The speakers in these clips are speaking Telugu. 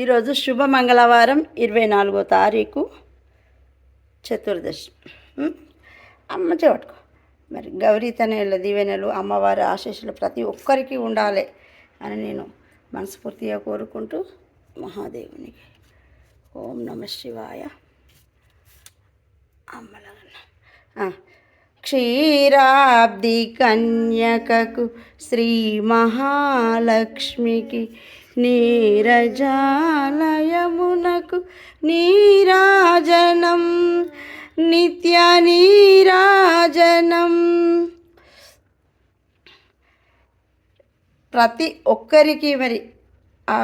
ఈరోజు శుభ మంగళవారం 24వ తారీఖు చతుర్దశి. అమ్మ చెవట్టుకో. మరి గౌరీ తనయుల దీవెనలు, అమ్మవారి ఆశీస్సులు ప్రతి ఒక్కరికి ఉండాలి అని నేను మనస్ఫూర్తిగా కోరుకుంటూ మహాదేవునికి ఓం నమ శివాయ. అమ్మలగన్న క్షీరాబ్ది కన్యకకు శ్రీ మహాలక్ష్మికి నీరజాలయమునకు నీరాజనం నిత్య నీరాజనం. ప్రతి ఒక్కరికి మరి ఆ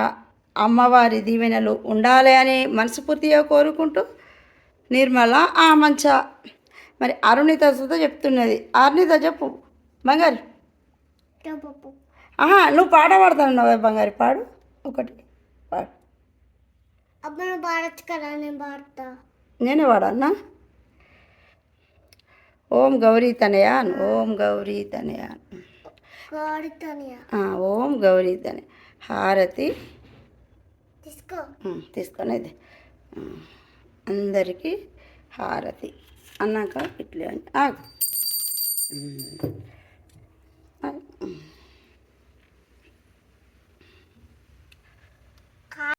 అమ్మవారి దీవెనలు ఉండాలి అని మనస్ఫూర్తిగా కోరుకుంటూ నిర్మల మంచ మరి అరుణిత సుధ చెప్తున్నది. అరుణిత చెప్పు బంగారు. నువ్వు పాట పాడుతున్నావు బంగారు, పాడు ఒకటి పాడు. నేనే పాడన్నా. ఓం గౌరీ తనయా, ఓం గౌరీ తనయా, ఓం గౌరీ తనయ. హారతి తీసుకొని ఇది అందరికీ హారతి అన్నాక ఇట్లా